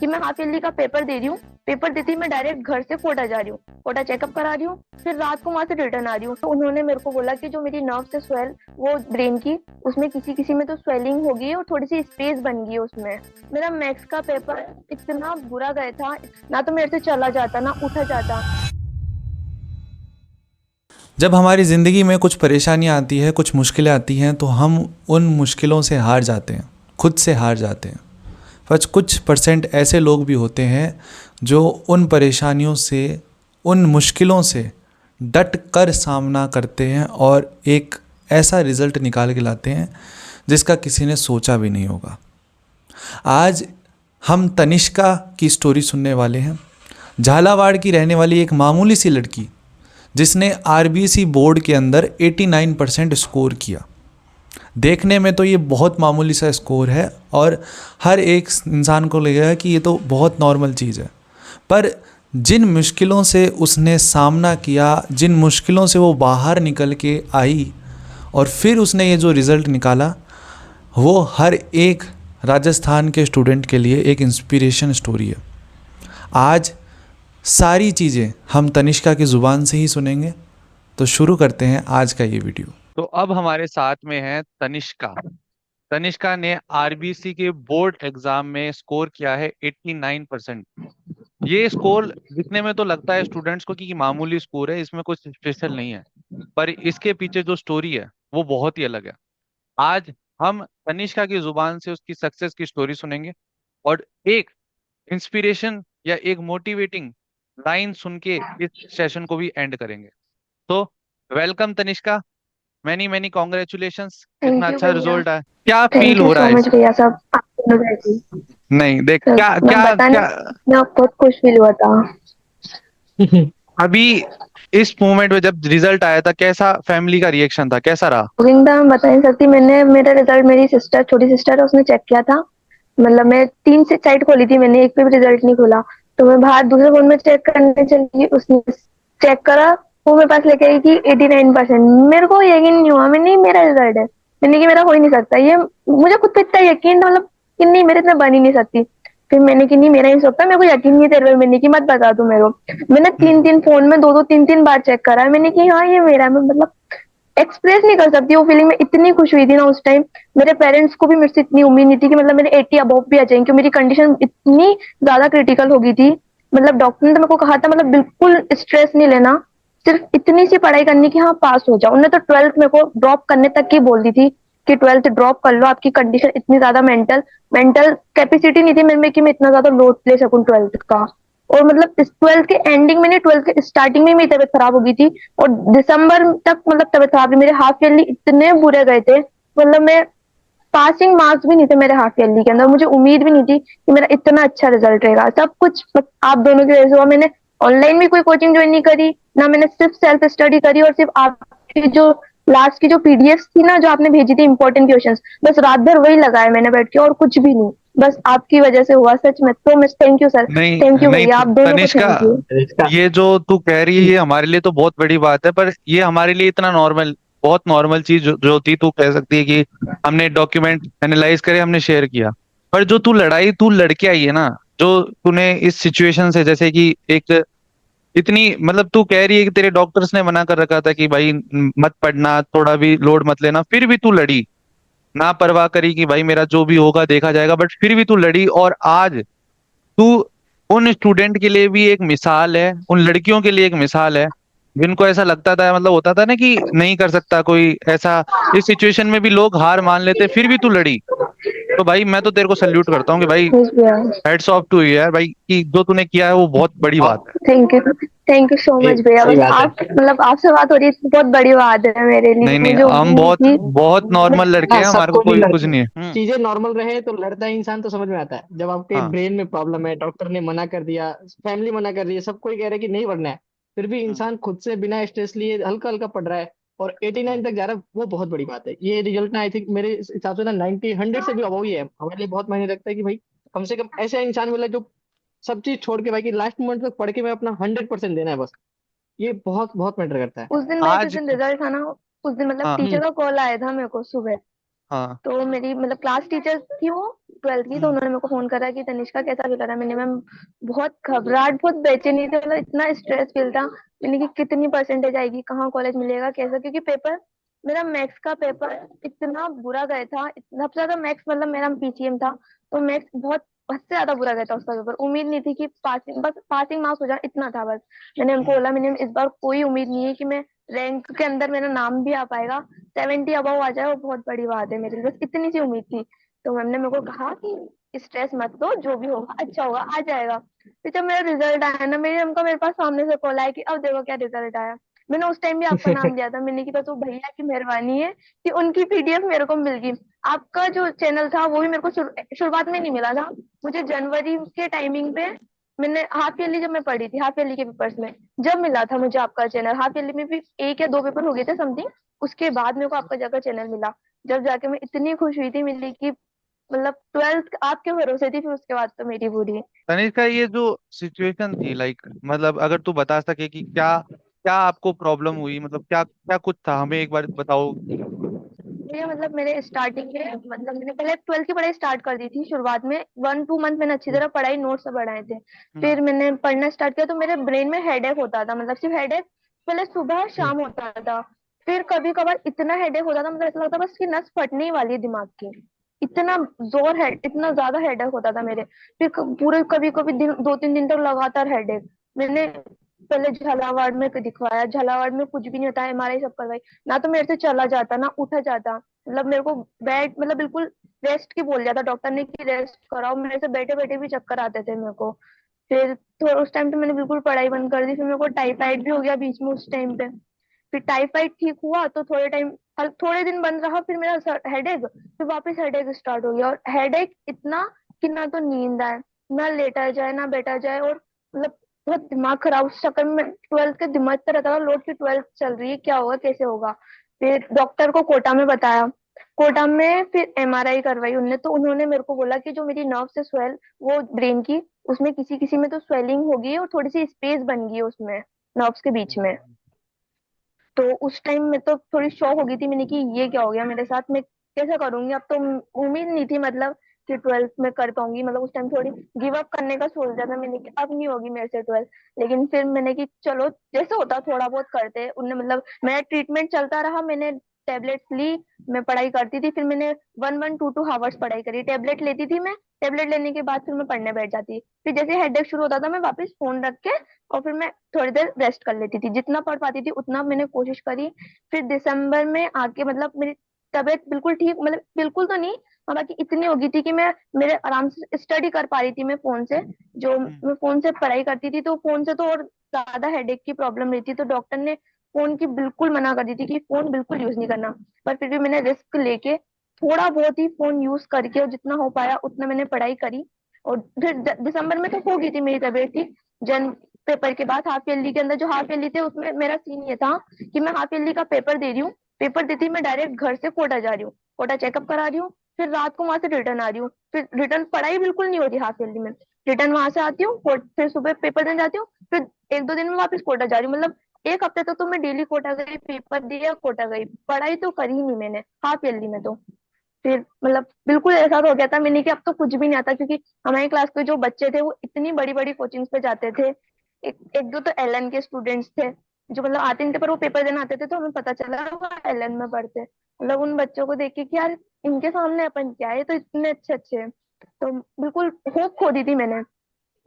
कि मैं half yearly का पेपर दे रही हूँ, पेपर देती मैं डायरेक्ट घर से कोटा जा रही हूँ, कोटा चेकअप करा रही हूँ, फिर रात को वहां से रिटर्न आ रही हूँ। तो उन्होंने मेरे को बोला कि जो मेरी नर्व से स्वेल वो ब्रेन की, उसमें किसी किसी में तो स्वेलिंग हो गई है और थोड़ी सी स्पेस बन गई है उसमें। मेरा मैथ्स का पेपर इतना बुरा गया था, ना तो मेरे से चला जाता ना उठा जाता। जब हमारी ज़िंदगी में कुछ परेशानियाँ आती है, कुछ मुश्किलें आती हैं, तो हम उन मुश्किलों से हार जाते हैं, खुद से हार जाते हैं। पर कुछ परसेंट ऐसे लोग भी होते हैं जो उन परेशानियों से, उन मुश्किलों से डट कर सामना करते हैं और एक ऐसा रिज़ल्ट निकाल के लाते हैं जिसका किसी ने सोचा भी नहीं होगा। आज हम तनिष्का की स्टोरी सुनने वाले हैं। झालावाड़ की रहने वाली एक मामूली सी लड़की जिसने आरबीसी बोर्ड के अंदर 89% स्कोर किया। देखने में तो ये बहुत मामूली सा स्कोर है और हर एक इंसान को लगेगा कि ये तो बहुत नॉर्मल चीज़ है, पर जिन मुश्किलों से उसने सामना किया, जिन मुश्किलों से वो बाहर निकल के आई और फिर उसने ये जो रिज़ल्ट निकाला, वो हर एक राजस्थान के स्टूडेंट के लिए एक इंस्पिरेशन स्टोरी है। आज सारी चीज़ें हम तनिष्का की ज़ुबान से ही सुनेंगे, तो शुरू करते हैं आज का ये वीडियो। तो अब हमारे साथ में है तनिष्का। तनिष्का ने आरबीसी के बोर्ड एग्जाम में स्कोर किया है 89%। ये स्कोर दिखने में तो लगता है स्टूडेंट्स को कि मामूली स्कोर है, इसमें कुछ स्पेशल नहीं है, पर इसके पीछे जो स्टोरी है वो बहुत ही अलग है। आज हम तनिष्का की जुबान से उसकी सक्सेस की स्टोरी सुनेंगे और एक इंस्पिरेशन या एक मोटिवेटिंग लाइन सुन के इस सेशन को भी एंड करेंगे। तो welcome Tanishka, many many congratulations, इतना थैंक यू अच्छा भैया। रिजल्ट आया। क्या फील थैंक यू हो रहा सो है मच इस भैया, सब आप दोनों जैसी। नहीं देख सर, क्या मैं क्या बता क्या नहीं, मैं बहुत खुश फील हुआ था। अभी इस मोमेंट में जब रिजल्ट आया था, कैसा फैमिली का रिएक्शन था, कैसा रहा? गोविंदा, मैं बता नहीं सकती। मैंने मेरा रिजल्ट, मेरी सिस्टर, छोटी सिस्टर है, उसने चेक किया था। मतलब मैं 3 से साइट खोली थी मैंने, एक पे भी रिजल्ट नहीं खोला। तो मैं बाहर दूसरे फोन में चेक करने चली गई, उसने चेक करा, वो मेरे पास लेके आई कि 89%। मेरे को यकीन नहीं हुआ, मैं नहीं मेरा रिजल्ट है, मैंने कि मेरा हो ही नहीं सकता ये। मुझे खुद पे इतना यकीन था, मतलब कि नहीं मेरे इतना बन ही नहीं सकती। फिर मैंने कि नहीं मेरा ही हो सकता, मेरे को यकीन नहीं तेरे पे, मैंने कि मत बता तू मेरे को। मैंने तीन हम्म। तीन फोन में दो दो तीन तीन बार चेक करा, मैंने कि हाँ ये मेरा है। मैं मतलब एक्सप्रेस नहीं कर सकती वो फीलिंग। में इतनी खुश हुई थी ना उस टाइम। मेरे पेरेंट्स को भी मेरे से इतनी उम्मीद नहीं थी कि मतलब मेरे 80 अबव भी आ जाएंगे, क्योंकि मेरी कंडीशन इतनी ज्यादा क्रिटिकल हो गई थी। मतलब डॉक्टर ने तो मेरे को कहा था, मतलब बिल्कुल स्ट्रेस नहीं लेना, सिर्फ इतनी सी पढ़ाई करनी कि हाँ पास हो जाओ। उन्होंने तो 12th मेरे को ड्रॉप करने तक की बोल दी थी कि 12th ड्रॉप कर लो, आपकी कंडीशन इतनी ज्यादा मेंटल मेंटल कैपेसिटी नहीं थी मेरे में कि मैं इतना ज्यादा लोड ले सकूं 12th का। और मतलब इस 12th के एंडिंग में नहीं, 12th के स्टार्टिंग में मेरी तबीयत खराब हो गई थी। और दिसंबर तक मतलब तबीयत खराब थी मेरे, हाफ ईयरली इतने बुरे गए थे। मतलब मैं पासिंग मार्क्स भी नहीं थे मेरे हाफ ईयरली के अंदर, मुझे उम्मीद भी नहीं थी कि मेरा इतना अच्छा रिजल्ट रहेगा। सब कुछ आप दोनों की वजह से हुआ। मैंने ऑनलाइन भी कोई कोचिंग ज्वाइन नहीं करी ना, मैंने सिर्फ सेल्फ स्टडी करी, और सिर्फ आपकी जो लास्ट की जो पीडीएफ थी ना, जो आपने भेजी थी इंपॉर्टेंट क्वेश्चंस, बस रात भर वही लगाया मैंने बैठ के, और कुछ भी नहीं। बस आपकी वजह से हुआ, सच में। तो मच थैंक यू सर, नहीं थैंक यू नहीं भैया, आप दोनों को तनिष्का, थैंक यू। ये जो तू कह रही है ये हमारे लिए तो बहुत बड़ी बात है, पर ये हमारे लिए इतना नॉर्मल, बहुत नॉर्मल चीज जो थी, तू कह सकती है कि हमने डॉक्यूमेंट एनालाइज करे, हमने शेयर किया। पर जो तू लड़ाई तू लड़के आई है ना, जो तूने इस सिचुएशन से, जैसे कि एक इतनी, मतलब तू कह रही है कि तेरे डॉक्टर्स ने मना कर रखा था कि भाई मत पढ़ना, थोड़ा भी लोड मत लेना, फिर भी तू लड़ी, ना परवाह करी कि भाई मेरा जो भी होगा देखा जाएगा, बट फिर भी तू लड़ी। और आज तू उन स्टूडेंट के लिए भी एक मिसाल है, उन लड़कियों के लिए एक मिसाल है जिनको ऐसा लगता था, मतलब होता था ना कि नहीं कर सकता कोई ऐसा, इस सिचुएशन में भी लोग हार मान लेते, फिर भी तू लड़ी। तो भाई मैं तो तेरे को सल्यूट करता हूँ कि भाई यस भैया, हेड्स ऑफ टू यू यार, भाई कि जो तूने किया है वो बहुत बड़ी बात है। Thank you, thank you so ये मच भैया। सही बस बात है। आप मतलब आपसे बात हो रही है, बहुत बड़ी बात है मेरे लिए, नहीं नहीं, मुझे हम उम्मीद बहुत नहीं बहुत नॉर्मल लड़के हाँ, हैं, हमारे को सबको नहीं कोई कुछ लड़ते। नहीं है। चीजें नॉर्मल रहे तो लड़ता है इंसान, तो समझ में आता है। जब आपके हाँ। ब्रेन में प्रॉब्लम है, डॉक्टर ने मना कर दिया, फैमिली मना कर रही है, सब कोई कह रहा है कि नहीं पढ़ना है, फिर भी हम्म। इंसान खुद से बिना स्ट्रेस लिए हल्का हल्का पढ़ रहा है और 89 तक जा रहा है, वो बहुत बड़ी बात है। ये रिजल्ट ना, आई थिंक मेरे हिसाब से ना 90 100 से भी अबव ही है। हमारे लिए बहुत मायने रखता है कि भाई कम से कम ऐसा इंसान मिला जो सब चीज छोड़ के भाई कि लास्ट मोमेंट तक पढ़ के मैं अपना 100% देना है बस। ये बहुत बहुत मैटर करता है। उस दिन भाई, जिस आज। दिन रिजल्ट था ना, उस दिन मतलब हाँ। टीचर का कॉल आया था मेरे को सुबह। हाँ। तो मेरी मतलब क्लास टीचर थी वो, ट्वेल्थ की, तो उन्होंने मेरे को फोन करा कि तनिष्का कैसा फील कर रहा है। मैंने मैम बहुत घबराहट, बहुत बेचैनी थी, मतलब इतना स्ट्रेस फील था। मैंने कि कितनी परसेंटेज आएगी, कहाँ कॉलेज मिलेगा, कैसा, क्योंकि पेपर, मेरा मैथ्स का पेपर इतना बुरा गया था, सबसे ज्यादा मैथ्स, मतलब मेरा पीसीएम था, तो मैथ्स बहुत हद से ज्यादा बुरा गया था उसका पेपर। उम्मीद नहीं थी कि पासिंग, बस पासिंग मार्क्स हो जाए, इतना था बस। मैंने उनको बोला, मैंने इस बार कोई उम्मीद नहीं है कि मैं रैंक के अंदर मेरा नाम भी आ पाएगा, 70 अबव आ जाए वो बहुत बड़ी बात है मेरे लिए, बस इतनी सी उम्मीद थी। तो मैम ने मेरे को कहा कि स्ट्रेस मत लो, जो भी होगा अच्छा होगा, आ जाएगा। फिर जब मेरा रिजल्ट आया ना, मेरे उनका मेरे पास सामने से कॉल आया कि अब देखो क्या रिजल्ट आया। मैंने उस टाइम भी आपका नाम लिया था, मैंने कि बस वो भैया की मेहरबानी है कि उनकी पीडीएफ मेरे को मिल गई। आपका जो चैनल था वो भी मेरे को शुरुआत में नहीं मिला था, मुझे जनवरी के टाइमिंग पे, मैंने हाफ ईयरली जब मैं पढ़ी थी, हाफ ईयरली के पेपर्स में जब मिला था मुझे आपका चैनल, हाफ ईयरली में भी एक या दो पेपर हो गए थे समथिंग, उसके बाद मेरे को आपका जाकर चैनल मिला। जब जाके मैं इतनी खुश हुई थी, मिली कि मतलब ट्वेल्थ आपके भरोसे थी, फिर उसके बाद तो मेरी पूरी। तनिष्का, ये जो सिचुएशन थी, लाइक मतलब अगर तू बता सके कि क्या क्या आपको प्रॉब्लम हुई, मतलब क्या क्या कुछ था, हमें एक बार बताओ। ये मतलब मेरे स्टार्टिंग में, मतलब मैंने पहले ट्वेल्थ की पढ़ाई स्टार्ट कर दी थी शुरुआत में, 1-2 मंथ मैंने अच्छी तरह पढ़ाई, नोट्स सब बढ़ाए थे। हम्म। फिर मैंने पढ़ना स्टार्ट किया तो मेरे ब्रेन में हेडेक होता था, मतलब सिर्फ हेडेक, पहले सुबह शाम होता था। फिर कभी कभार इतना हेडेक होता था, मतलब ऐसा लगता था बस कि नस फटने ही वाली है दिमाग की, इतना जोर है, इतना ज्यादा हेडेक होता था मेरे। फिर पूरे कभी कभी दिन, 2-3 दिन तक लगातार हेडेक। मैंने पहले झालावाड़ में दिखवाया, झालावाड़ में कुछ भी नहीं होता, एमआरआई सब करवाई, ना तो मेरे से चला जाता ना उठा जाता, मतलब मेरे को बेड, मतलब बिल्कुल रेस्ट की बोल दिया था डॉक्टर ने कि रेस्ट कराओ, मेरे से बैठे बैठे भी चक्कर आते थे मेरे को। फिर थोड़ा उस टाइम पे मैंने बिल्कुल पढ़ाई बंद कर दी, फिर मेरे को टाइफाइड भी हो गया बीच में उस टाइम पे। फिर टाइफाइड ठीक हुआ तो थोड़े टाइम, थोड़े दिन बंद रहा, फिर मेरा हेडेक, फिर वापस हेडेक स्टार्ट हो गया, और हेडेक इतना कि ना तो नींद आए, ना लेटा जाए, ना बैठा जाए, और मतलब बहुत दिमाग खराब, उस चक्कर में ट्वेल्थ के दिमाग पर रहता था लोड की ट्वेल्थ चल रही है, क्या होगा कैसे होगा। फिर डॉक्टर को कोटा में बताया, कोटा में फिर एमआरआई करवाई उनने, तो उन्होंने मेरे को बोला कि जो मेरी नर्व से स्वेल, वो ब्रेन की, उसमें किसी किसी में तो स्वेलिंग हो गई है और थोड़ी सी स्पेस बन गई है उसमें, नर्व्स के बीच में। तो उस टाइम में तो थोड़ी शॉक हो गई थी मैंने कि ये क्या हो गया मेरे साथ, मैं कैसे करूंगी अब तो। उम्मीद नहीं थी मतलब कि ट्वेल्थ में कर पाऊंगी, मतलब उस टाइम थोड़ी गिव अप करने का सोच रहा था मैंने कि अब नहीं होगी मेरे से ट्वेल्थ। लेकिन फिर मैंने कि चलो जैसे होता थोड़ा बहुत करते, उनने मतलब मेरा ट्रीटमेंट चलता रहा, मैंने टेबलेट्स ली, मैं पढ़ाई करती थी, फिर मैंने 1-1, 2-2 आवर्स पढ़ाई करी, टेबलेट लेती थी मैं, टेबलेट लेने के बाद फिर मैं पढ़ने बैठ जाती। फिर जैसे हेडेक शुरू होता था मैं वापस फोन रख के, और फिर मैं थोड़ी देर रेस्ट कर लेती थी, जितना पढ़ पाती थी उतना मैंने कोशिश करी। फिर दिसंबर में आके मतलब मेरी तबीयत बिल्कुल ठीक, मतलब बिल्कुल तो नहीं, हाँ, बाकी इतनी हो गई थी कि मैं मेरे आराम से स्टडी कर पा रही थी मैं फोन से, जो हम्म। मैं फोन से पढ़ाई करती थी, तो फोन से तो और ज्यादा हेडेक की प्रॉब्लम रहती, तो डॉक्टर ने फोन की बिल्कुल मना कर दी थी कि फोन बिल्कुल यूज नहीं करना। पर फिर भी मैंने रिस्क लेके थोड़ा बहुत ही फोन यूज करके, और जितना हो पाया उतना मैंने पढ़ाई करी। और फिर दिसंबर में तो हो गई थी मेरी तबीयत ठीक। जन पेपर के बाद हाफ ईयरली के अंदर, जो हाफ ईयरली थे उसमें मेरा सीन ये था कि मैं हाफ ईयरली का पेपर दे रही हूँ, पेपर देती मैं डायरेक्ट घर से कोटा जा रही हूँ, कोटा चेकअप करा रही हूँ, फिर रात को वहां से रिटर्न आ रही हूँ, फिर रिटर्न पढ़ाई बिल्कुल नहीं होती हाफ ईयरली में, रिटर्न वहां से आती हूँ, फिर सुबह पेपर देने जाती हूँ, फिर 1-2 दिन में वापस कोटा जा रही हूँ, मतलब एक हफ्ते तक तो मैं डेली कोटा गई, पेपर दिया, कोटा गई, पढ़ाई तो करी ही नहीं मैंने हाफ ईयरली में तो। फिर मतलब बिल्कुल ऐसा हो गया था मैंने कि अब तो कुछ भी नहीं आता, क्योंकि हमारी क्लास के जो बच्चे थे वो इतनी बड़ी बड़ी कोचिंग्स पे जाते थे, एक एक दो तो एलएन के स्टूडेंट्स थे, जो मतलब आते नहीं थे पर वो पेपर देने आते थे, तो हमें पता चला वो एलएन में पढ़ते, मतलब उन बच्चों को देख के कि यार इनके सामने अपन क्या है, ये तो इतने अच्छे अच्छे हैं। तो बिल्कुल होप खो दी थी मैंने।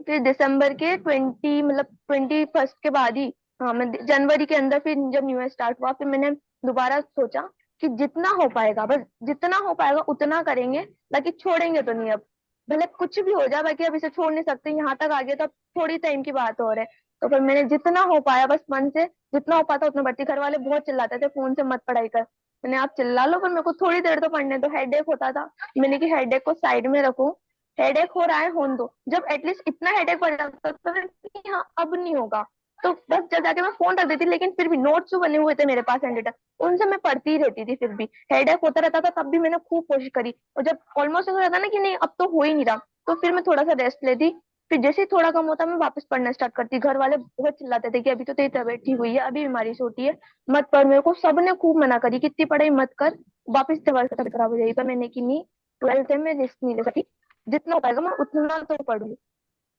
फिर दिसंबर के 21st के बाद ही, हाँ मैं जनवरी के अंदर फिर जब न्यू ईयर स्टार्ट हुआ, फिर मैंने दोबारा सोचा कि जितना हो पाएगा, बस जितना हो पाएगा उतना करेंगे, बाकी छोड़ेंगे तो नहीं अब, भले कुछ भी हो जाए, बाकी अब इसे छोड़ नहीं सकते, यहाँ तक आ गया तो अब थोड़ी टाइम की बात और है। तो फिर मैंने जितना हो पाया बस मन से, जितना हो पाता उतना बढ़ती, घर वाले बहुत चिल्लाते थे फोन से मत पढ़ाई कर, मैंने आप चिल्ला लो पर मेरे को थोड़ी देर तो पढ़ने दो, हेडेक होता था, मैंने कि हेडेक को साइड में रखूं, हेडेक हो रहा है होने दो, जब एटलीस्ट इतना हेडेक हो जाता तो फिर कि हाँ अब नहीं होगा, तो बस जब जाके मैं फोन रख देती, लेकिन फिर भी नोट्स जो बने हुए थे मेरे पास हैंड रिटन, उनसे मैं पढ़ती ही रहती थी, फिर भी हेडेक होता रहता था, तब भी मैंने खूब कोशिश करी, और जब ऑलमोस्ट ऐसा रहता ना कि नहीं अब तो हो ही नहीं रहा, तो फिर मैं थोड़ा सा रेस्ट लेती, फिर जैसे ही थोड़ा कम होता मैं वापस पढ़ना स्टार्ट करती। घर वाले बहुत चिल्लाते थे कि अभी तो तेरी तबीयत ठीक हुई है, अभी बीमारी से होती है, मत पढ़, मेरे को सबने खूब मना करी कि इतनी पढ़ाई मत कर, वापस तबीयत खराब हो जाएगी, पर मैंने की नहीं, ट्वेल्थ में रिस्क नहीं ले सकती, जितना हो पाएगा मैं उतना तो पढूं।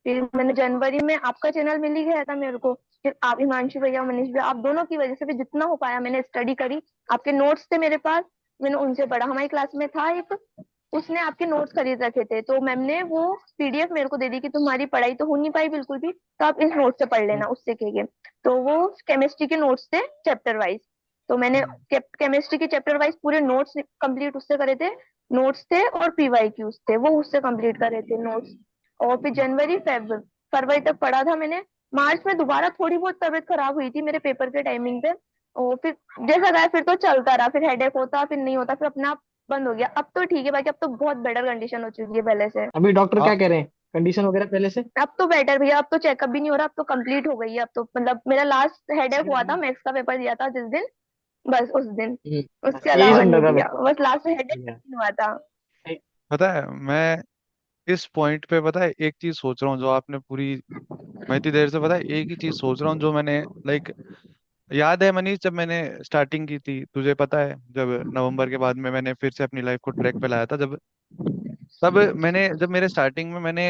फिर मैंने जनवरी में आपका चैनल मिल ही गया था मेरे को, फिर आप हिमांशु भैया मनीष भैया आप दोनों की वजह से भी जितना हो पाया मैंने स्टडी करी। आपके नोट्स थे मेरे पास, मैंने उनसे पढ़ा। हमारी क्लास में था एक, उसने आपके नोट्स खरीद रखे थे, तो मैम ने वो पीडीएफ मेरे को दे दी कि तुम्हारी पढ़ाई तो हो नहीं पाई बिल्कुल भी, तो आप इस नोट से पढ़ लेना, उससे कहिए। तो वो केमिस्ट्री के नोट्स थे चैप्टर वाइज, तो मैंने केमिस्ट्री के चैप्टर वाइज पूरे नोट्स कंप्लीट उससे करे थे। नोट्स थे और पीवाई क्यूज थे, वो उससे कंप्लीट करे थे नोट्स। और फिर जनवरी फरवरी तक पढ़ा था मैंने। मार्च में दोबारा थोड़ी बहुत तबीयत खराब हुई थी मेरे पेपर के टाइमिंग पे, और फिर जैसा गया फिर तो चलता रहा, फिर हेडेक होता फिर नहीं होता, फिर अपने आप बंद हो गया। अब तो ठीक है, बाकी अब तो बहुत बेटर कंडीशन हो चुकी है पहले से। अभी डॉक्टर हाँ। क्या कह रहे हैं, कंडीशन वगैरह पहले से? अब तो बेटर भैया, अब तो चेकअप भी नहीं हो रहा, अब तो कंप्लीट हो गई है। अब तो मतलब मेरा लास्ट हेडेक हुआ था, मैथ्स का पेपर दिया था जिस दिन, बस उस दिन, बस उसके यही अलावा सुन नहीं रहा था दिया, मैं। बस लास्ट हेडेक बढ़िया। हुआ था। पता है मैं इस पॉइंट पे, पता है एक चीज सोच रहा हूँ जो आपने पूरी, मैं इतनी देर से पता है एक ही चीज सोच रहा हूँ जो मैंने लाइक, याद है मनीष जब मैंने स्टार्टिंग की थी, तुझे पता है जब नवंबर के बाद में मैंने फिर से अपनी लाइफ को ट्रैक पे लाया था, जब तब मैंने, जब मेरे स्टार्टिंग में मैंने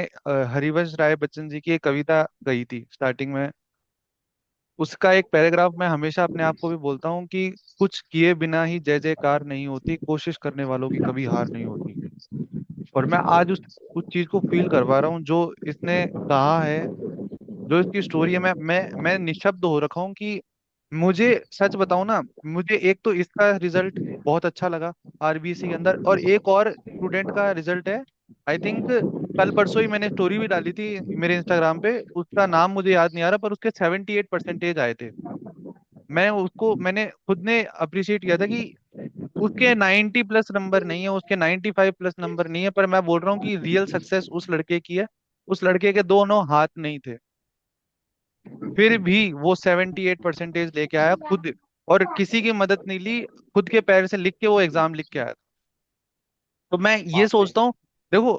हरिवंश राय बच्चन जी की एक कविता गई थी स्टार्टिंग में, उसका एक पैराग्राफ मैं हमेशा अपने आप को भी बोलता हूँ कि कुछ किए बिना ही जय जयकार नहीं होती, कोशिश करने वालों की कभी हार नहीं होती। और मैं आज उस चीज को फील कर पा रहा हूँ जो इसने कहा है, जो इसकी स्टोरी है। मैं निशब्द हो रखा हूँ कि मुझे सच बताऊं ना, मुझे एक तो इसका रिजल्ट बहुत अच्छा लगा आरबीसी के अंदर, और एक और स्टूडेंट का रिजल्ट है, आई थिंक कल परसों ही मैंने स्टोरी भी डाली थी मेरे इंस्टाग्राम पे, उसका नाम मुझे याद नहीं आ रहा, पर उसके 78% आए थे। मैंने खुद ने अप्रिशिएट किया था कि उसके 90+ नंबर नहीं है, उसके 95+ नंबर नहीं है, पर मैं बोल रहा हूँ कि रियल सक्सेस उस लड़के की है। उस लड़के के दोनों हाथ नहीं थे, फिर भी वो 78% लेके आया खुद, और किसी की मदद नहीं ली, खुद के पैर से लिख के वो एग्जाम लिख के आया। तो मैं ये बाप रे। सोचता हूँ, देखो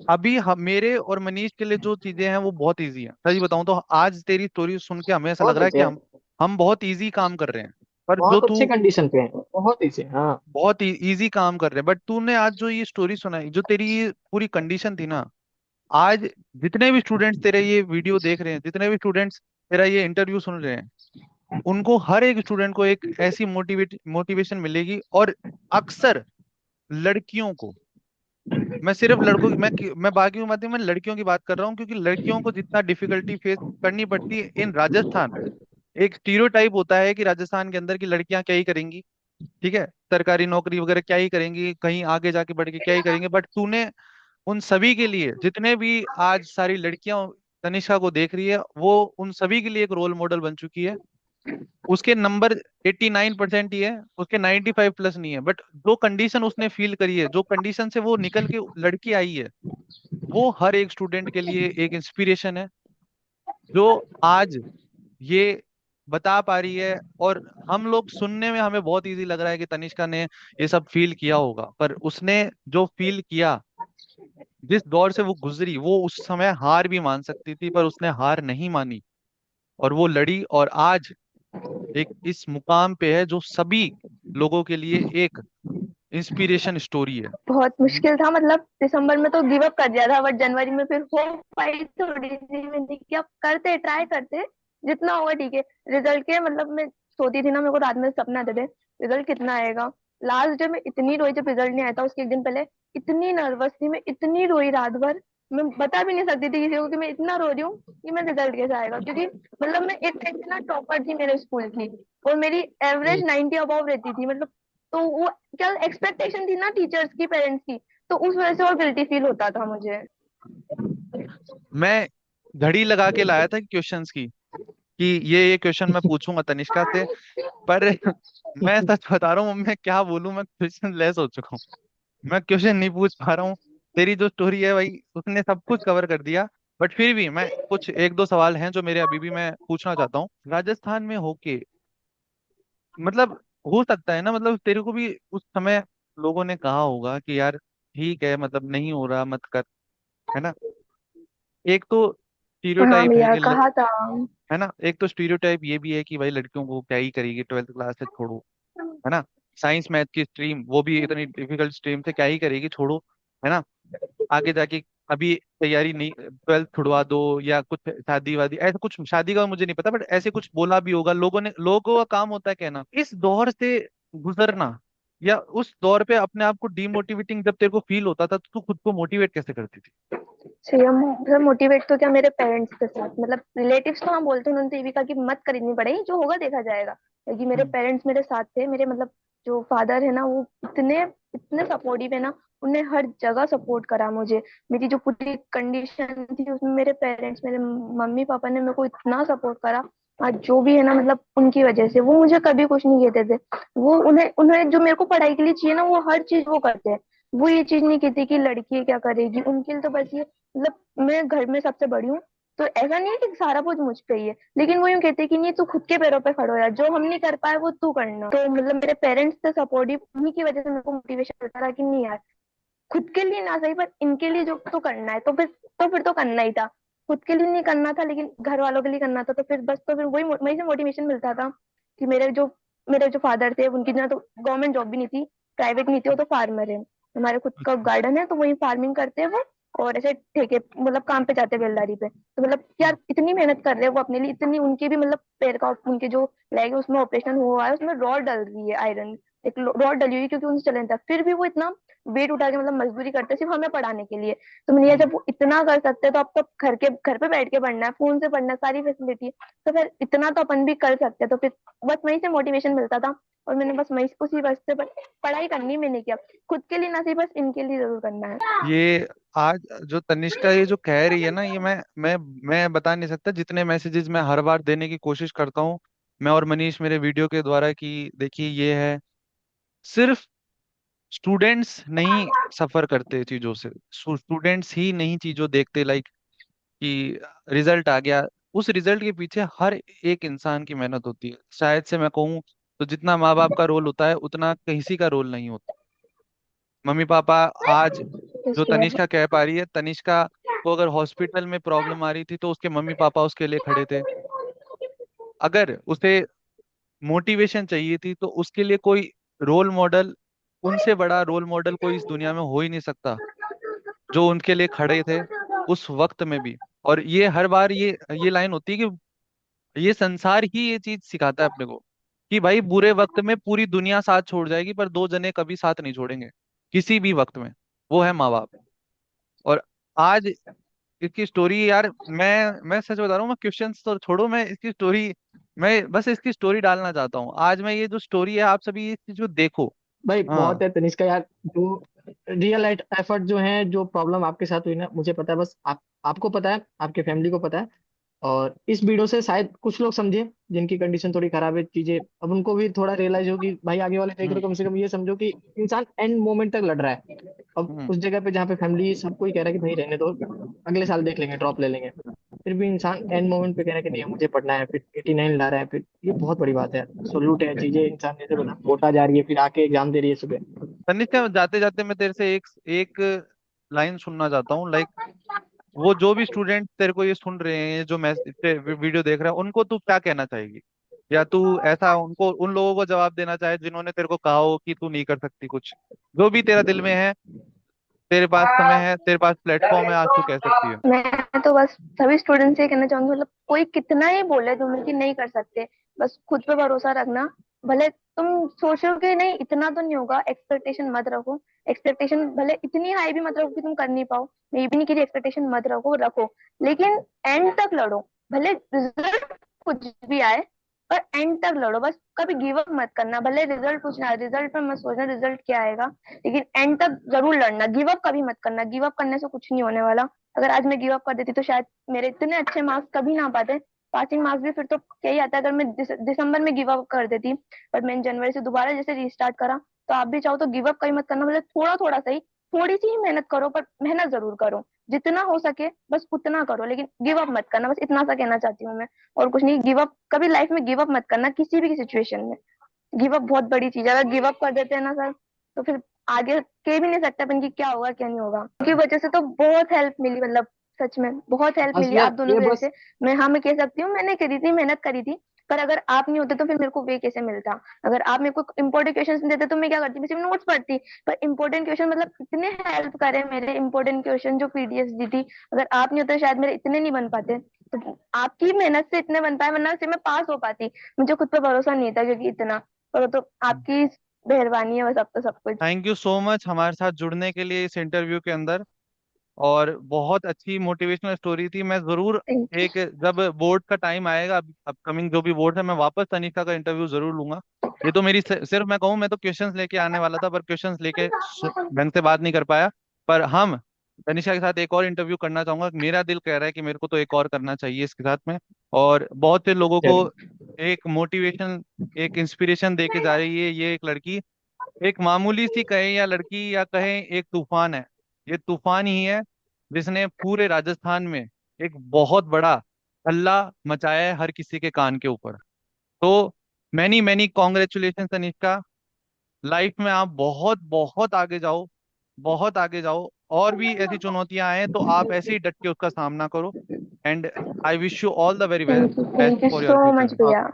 अभी हम, मेरे और मनीष के लिए जो चीजें हैं वो बहुत इजी हैं, सच बताऊं तो आज तेरी स्टोरी सुन के हमें ऐसा लग बहुत रहा है अच्छे कि हैं, हम बहुत इजी काम कर रहे हैं, पर जो बहुत अच्छे तू कंडीशन पे हैं, बहुत ही से, हाँ। बहुत इजी काम कर रहे हैं, बट तूने आज जो ये स्टोरी सुनाई, जो तेरी ये पूरी कंडीशन थी ना, आज जितने भी स्टूडेंट्स तेरे ये वीडियो देख रहे हैं, जितने भी स्टूडेंट्स तेरा ये इंटरव्यू सुन रहे हैं, उनको हर एक स्टूडेंट को एक ऐसी मोटिवेशन मिलेगी। और अक्सर लड़कियों को, मैं सिर्फ लड़कों की, मैं बाकी की बात नहीं, मैं लड़कियों की बात कर रहा हूँ, क्योंकि लड़कियों को जितना डिफिकल्टी फेस करनी पड़ती है इन राजस्थान, एक स्टीरियोटाइप होता है कि राजस्थान के अंदर की लड़कियां क्या ही करेंगी, ठीक है, सरकारी नौकरी वगैरह क्या ही करेंगी, कहीं आगे जाके बढ़ के क्या ही करेंगे, बट तूने उन सभी के लिए, जितने भी आज सारी लड़कियां तनिष्का को देख रही है, वो उन सभी के लिए एक रोल मॉडल बन चुकी है। उसके नंबर 89% ही है, उसके 95+ नहीं है, बट जो कंडीशन उसने फील करी है, जो कंडीशन से वो निकल के लड़की आई है, वो हर एक स्टूडेंट के लिए एक इंस्पिरेशन है, जो आज ये बता पा रही है। और हम लोग सुनने में हमें बहुत इजी लग रहा है कि तनिष्का ने ये सब फील किया होगा, पर उसने जो फील किया, जिस दौर से वो गुजरी, वो उस समय हार भी मान सकती थी, पर उसने हार नहीं मानी, और वो लड़ी, और आज एक इस मुकाम पे है जो सभी लोगों के लिए एक इंस्पिरेशन स्टोरी है। बहुत मुश्किल था, मतलब दिसंबर में तो गिव अप कर दिया था, बट जनवरी में फिर हो पाई थोड़ी सी। मैंने कि अब करते ट्राई करते, जितना होगा ठीक है। रिजल्ट के मतलब मैं सोती थी ना, मेरे को रात में सपना आते थे रिजल्ट कितना आएगा। लास्ट जब मैं इतनी रोई, जब रिजल्ट नहीं आया था उसके एक दिन पहले, इतनी नर्वस थी मैं, इतनी रोई रात भर। मैं बता भी नहीं सकती थी किसी को कि मैं इतना रो रही हूँ कि मैं रिजल्ट कैसे आएगा, क्योंकि मतलब मैं एक टाइम से ना टॉपर थी मेरे स्कूल की, और मेरी एवरेज 90 अबव रहती थी मतलब। तो वो क्या एक्सपेक्टेशन थी ना टीचर्स की, पेरेंट्स की, तो उस वजह से और गिल्टी फील होता था मुझे। मैं घड़ी लगा के लाया था क्वेश्चंस की, कि ये क्वेश्चन मैं पूछूंगा तनिष्का से, पर मैं सच बता रहा हूँ, मैं क्या बोलूं, मैं क्वेश्चन लेस हो चुका हूँ, मैं क्वेश्चन नहीं पूछ पा रहा हूँ। तेरी जो स्टोरी है भाई, उसने सब कुछ कवर कर दिया, बट फिर भी मैं कुछ एक दो सवाल हैं जो मेरे अभी भी मैं पूछना चाहता हूँ। राजस्थान में होके, मतलब हो सकता है ना, मतलब तेरे को भी उस समय लोगों ने कहा होगा कि यार ठीक है, मतलब नहीं हो रहा मत कर, है ना, एक तो हाँ स्टीरियोटाइप है भैया कि कहा था। है ना, एक तो स्टीरियोटाइप ये भी है कि भाई लड़कियों को क्या ही करेगी, 12th क्लास से छोड़ो, है ना, साइंस मैथ की स्ट्रीम, वो भी इतनी डिफिकल्ट स्ट्रीम से क्या ही करेगी, छोड़ो, है ना। आगे जाके अभी तैयारी नहीं, 12th छुड़वा दो या कुछ शादी वादी, ऐसा कुछ शादी का मुझे नहीं पता, बट ऐसे कुछ बोला भी होगा लोगों ने। लोगों का काम होता है कहना। इस दौर से गुजरना या उस दौर पे अपने आप को डीमोटिवेटिंग जब तेरे को फील होता था, तो तू खुद को मोटिवेट कैसे करती थी? सेम मतलब मोटिवेट तो क्या, मेरे पेरेंट्स के साथ, मतलब रिलेटिव्स तो हम बोलते हैं, उन्होंने तो ये भी कहा कि मत खरीदनी पड़ेगी, जो होगा देखा जाएगा। क्योंकि मेरे हम्म। पेरेंट्स मेरे साथ थे, मेरे मतलब जो फादर है ना, वो इतने इतने सपोर्टिव है ना, उन्हें हर जगह सपोर्ट करा मुझे। मेरी जो पूरी कंडीशन थी उसमें मेरे पेरेंट्स, मेरे मम्मी पापा ने मेरे को इतना सपोर्ट करा। आज जो भी है ना, मतलब उनकी वजह से, वो मुझे कभी कुछ नहीं कहते थे। वो उन्हें उन्हें जो मेरे को पढ़ाई के लिए चाहिए ना, वो हर चीज वो करते हैं। वो ये चीज नहीं कहती कि लड़की क्या करेगी, उनके लिए तो बस ये, मतलब मैं घर में सबसे बड़ी हूँ, तो ऐसा नहीं है कि सारा बोझ मुझ पे ही है, लेकिन वो यूं कहते हैं कि नहीं, तू खुद के पैरों पे खड़ो यार, जो हम नहीं कर पाए वो तू करना। तो मतलब मेरे पेरेंट्स थे सपोर्टिव, उन्हीं की वजह से मेरे को मोटिवेशन मिलता रहा कि नहीं यार, खुद के लिए ना सही पर इनके लिए जो तो करना है, तो फिर तो करना ही था। खुद के लिए नहीं करना था, लेकिन घर वालों के लिए करना था, तो फिर बस, तो फिर वही से मोटिवेशन मिलता था कि मेरे जो फादर थे, उनकी ना तो गवर्नमेंट जॉब भी नहीं थी, प्राइवेट नहीं थी, वो तो फार्मर है। हमारे खुद का अच्छा। गार्डन है, तो वही फार्मिंग करते हैं वो। और ऐसे ठेके मतलब काम पे जाते हैं बेलदारी पे, तो मतलब हम्म। यार इतनी मेहनत कर रहे हैं वो अपने लिए, इतनी उनकी भी मतलब पैर का, उनके जो लेग है उसमें ऑपरेशन हुआ है, उसमें रॉड डल रही है, आयरन एक रॉड डली हुई है, क्योंकि उनसे चले नहीं था, फिर भी वो इतना वेट उठा के मतलब मजदूरी करते हैं सिर्फ हमें पढ़ाने के लिए। तो मैंने ये, हम्म। जब वो इतना कर सकते हैं तो आपको घर पे बैठ के पढ़ना है, फोन से पढ़ना है, सारी फैसिलिटी है, तो फिर इतना तो अपन भी कर सकते हैं। तो फिर बस वहीं से मोटिवेशन मिलता था, और मैंने बस वहीं उसी वजह से पढ़ाई करनी मैंने किया। खुद के लिए ना सही, बस इनके लिए जरूर करना है। ये आज जो तनिष्का ये जो कह रही है ना, ये मैं बता नहीं सकता जितने मैसेजेस मैं हर बार देने की कोशिश करता हूँ, मैं और मनीष मेरे वीडियो के द्वारा, कि देखिए ये है, सिर्फ स्टूडेंट्स नहीं सफर करते चीजों से, स्टूडेंट्स ही नहीं चीजों देखते, लाइक कि रिजल्ट आ गया, उस रिजल्ट के पीछे हर एक इंसान की मेहनत होती है। शायद से मैं कहूँ तो जितना माँ बाप का रोल होता है उतना किसी का रोल नहीं होता। मम्मी पापा आज, जो इसलिए तनिष्का कह पा रही है, तनिष्का को अगर हॉस्पिटल में प्रॉब्लम आ रही थी तो उसके मम्मी पापा उसके लिए खड़े थे। अगर उसे मोटिवेशन चाहिए थी तो उसके लिए कोई रोल मॉडल, उनसे बड़ा रोल मॉडल कोई इस दुनिया में हो ही नहीं सकता, जो उनके लिए खड़े थे उस वक्त में भी। और ये हर बार ये लाइन होती है कि ये संसार ही ये चीज सिखाता है अपने को, कि भाई बुरे वक्त में पूरी दुनिया साथ छोड़ जाएगी पर दो जने कभी साथ नहीं छोड़ेंगे किसी भी वक्त में, वो है माँ बाप। और आज इसकी स्टोरी यार, मैं सच बता रहा हूँ, मैं क्वेश्चंस तो छोड़ो, मैं इसकी स्टोरी, मैं बस इसकी स्टोरी डालना चाहता हूँ आज। मैं ये जो स्टोरी है, आप सभी इस चीज को देखो। भाई बहुत हाँ। है तनिष्का यार, जो रियल एफर्ट जो है, जो प्रॉब्लम आपके साथ हुई ना, मुझे पता है, बस आपको पता है, आपके फैमिली को पता है। और इस वीडियो से शायद कुछ लोग समझे जिनकी कंडीशन थोड़ी खराब है, चीजें अब उनको भी थोड़ा रियलाइज होगी, भाई आगे वाले देख रहे हम्म। हो, कम से कम ये समझो कि इंसान एंड मोमेंट तक लड़ रहा है। अब हम्म। उस जगह पे जहाँ पे फैमिली सबको ही कह रहा है कि भाई रहने दो, अगले साल देख लेंगे, ड्रॉप ले लेंगे, फिर भी इंसान एंड मोमेंट पे कह रहा है कि नहीं मुझे पढ़ना है, फिर 89 ला रहा है, फिर ये बहुत बड़ी बात है। सोल्यूट है, चीजें इंसान जैसे बता वोटा जा रही है, फिर आके एग्जाम दे रही है सुबह। तनिष्का, जाते जाते मैं तेरे से एक एक लाइन सुनना चाहता हूँ, लाइक वो जो भी स्टूडेंट तेरे को ये सुन रहे हैं, जो मैं वीडियो देख रहा है, उनको तू क्या कहना चाहेगी? या तू ऐसा उनको, उन लोगों को जवाब देना चाहे जिन्होंने तेरे को कहा हो कि तू नहीं कर सकती कुछ, जो भी तेरा दिल में है, तेरे पास समय है, तेरे पास प्लेटफॉर्म है, आज तू कह सकती है। मैं तो बस सभी स्टूडेंट से ये कहना चाहूंगी, मतलब कोई कितना ही बोले तुम्हें कि नहीं कर सकते, बस खुद पे भरोसा रखना। भले तुम सोचो कि नहीं इतना तो नहीं होगा, एक्सपेक्टेशन मत रखो। एक्सपेक्टेशन भले इतनी हाई भी मत रखो कि तुम कर नहीं पाओ, मैं ये भी नहीं कि एक्सपेक्टेशन मत रखो, रखो, लेकिन एंड तक लड़ो। भले रिजल्ट कुछ भी आए, पर एंड तक लड़ो, बस कभी गिव अप मत करना। भले रिजल्ट कुछ ना, रिजल्ट पे मत सोचना रिजल्ट क्या आएगा, लेकिन एंड तक जरूर लड़ना, गिव अप कभी मत करना। गिव अप करने से कुछ नहीं होने वाला। अगर आज मैं गिव अप कर देती तो शायद मेरे इतने अच्छे मार्क्स कभी ना पाते, पासिंग मार्क्स भी फिर तो क्या ही आता है। अगर मैं दिसंबर में गिव अप कर देती, पर मैंने जनवरी से दोबारा जैसे रीस्टार्ट करा, तो आप भी चाहो तो गिव अप कहीं मत करना। मतलब थोड़ा थोड़ा सही, थोड़ी सी ही मेहनत करो, पर मेहनत जरूर करो, जितना हो सके बस उतना करो, लेकिन गिव अप मत करना। बस इतना सा कहना चाहती हूँ मैं, और कुछ नहीं। गिव अप कभी लाइफ में गिव अप मत करना, किसी भी सिचुएशन में। गिव अप बहुत बड़ी चीज है, अगर गिव अप कर देते हैं ना सर, तो फिर आगे कह भी नहीं सकते अपन की क्या होगा क्या नहीं होगा। उनकी वजह से तो बहुत हेल्प मिली, मतलब सच में बहुत हेल्प बस मिली यार आप दोनों ये की वजह बस से। मैं हाँ, मैं कह सकती हूँ, मैंने करी थी, मेहनत करी थी, पर अगर आप नहीं होते तो फिर मेरे को वे कैसे मिलता? अगर आप मेरे को इम्पोर्टेंट क्वेश्चंस नहीं देते तो मैं क्या करती? मैं सिर्फ नोट्स पढ़ती। पर इम्पोर्टेंट क्वेश्चन मतलब इतने हेल्प करे मेरे इम्पोर्टेंट क्वेश्चन जो पीडीएफ दी थी, अगर आप नहीं होते तो शायद मेरे इतने नहीं बन पाते। तो आपकी मेहनत से इतने बन पाए, वरना से मैं पास हो पाती। मुझे खुद पे भरोसा नहीं था क्योंकि इतना, पर वो तो आपकी मेहरबानी है बस, अब तो सब कुछ। थैंक यू सो मच हमारे साथ जुड़ने के लिए इस इंटरव्यू के अंदर। और बहुत अच्छी मोटिवेशनल स्टोरी थी। मैं जरूर थैंक एक, जब बोर्ड का टाइम आएगा, अपकमिंग जो भी बोर्ड है, मैं वापस तनिष्का का इंटरव्यू जरूर लूंगा। ये तो मेरी सिर्फ मैं कहूँ, मैं तो क्वेश्चंस लेके आने वाला था, पर क्वेश्चंस लेके ढंग से बात नहीं कर पाया। पर हम तनिष्का के साथ एक और इंटरव्यू करना चाहूंगा। मेरा दिल कह रहा है कि मेरे को तो एक और करना चाहिए इसके साथ में। और बहुत से लोगों को जरूर। एक मोटिवेशन, एक इंस्पिरेशन दे के जा रही है ये एक लड़की। एक मामूली सी कहें या लड़की, या कहें एक तूफान है। ये तूफान ही है जिसने पूरे राजस्थान में एक बहुत बड़ा हल्ला मचाया है हर किसी के कान के ऊपर। तो many many congratulation Tanishka. Life में आप बहुत बहुत आगे जाओ, बहुत आगे जाओ। और भी ऐसी चुनौतियां आए तो आप ऐसे ही डट के उसका सामना करो। And I wish you all the very best you for your so much future. भैया।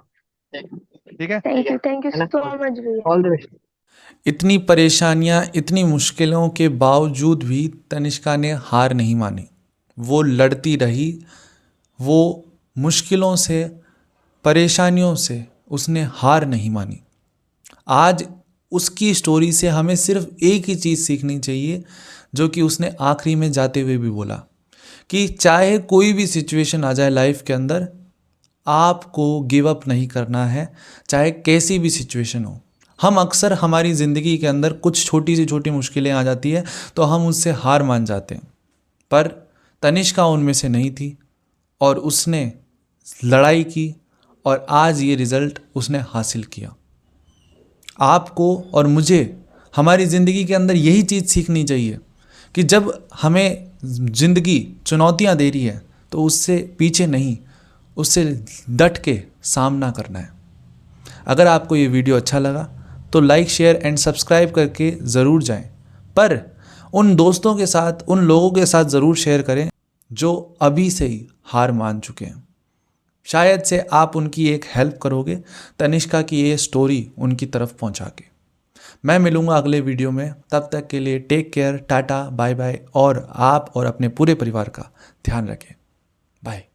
ठीक है। ठीक है। थैंक यू है ना? सो मच भैया। All the best. इतनी परेशानियां, इतनी मुश्किलों के बावजूद भी तनिष्का ने हार नहीं मानी। वो लड़ती रही। वो मुश्किलों से, परेशानियों से उसने हार नहीं मानी। आज उसकी स्टोरी से हमें सिर्फ एक ही चीज़ सीखनी चाहिए, जो कि उसने आखिरी में जाते हुए भी बोला, कि चाहे कोई भी सिचुएशन आ जाए लाइफ के अंदर, आपको गिव अप नहीं करना है, चाहे कैसी भी सिचुएशन हो। हम अक्सर हमारी ज़िंदगी के अंदर कुछ छोटी से छोटी मुश्किलें आ जाती है तो हम उससे हार मान जाते हैं, पर तनिष्का उनमें से नहीं थी और उसने लड़ाई की और आज ये रिज़ल्ट उसने हासिल किया। आपको और मुझे हमारी ज़िंदगी के अंदर यही चीज़ सीखनी चाहिए कि जब हमें ज़िंदगी चुनौतियाँ दे रही है तो उससे पीछे नहीं, उससे डट के सामना करना है। अगर आपको ये वीडियो अच्छा लगा तो लाइक, शेयर एंड सब्सक्राइब करके ज़रूर जाएं, पर उन दोस्तों के साथ, उन लोगों के साथ ज़रूर शेयर करें जो अभी से ही हार मान चुके हैं। शायद से आप उनकी एक हेल्प करोगे तनिष्का की ये स्टोरी उनकी तरफ पहुंचा के। मैं मिलूंगा अगले वीडियो में, तब तक के लिए take care, tata, bye bye, और आप और अपने पूरे परिवार का ध्यान रखें। बाय।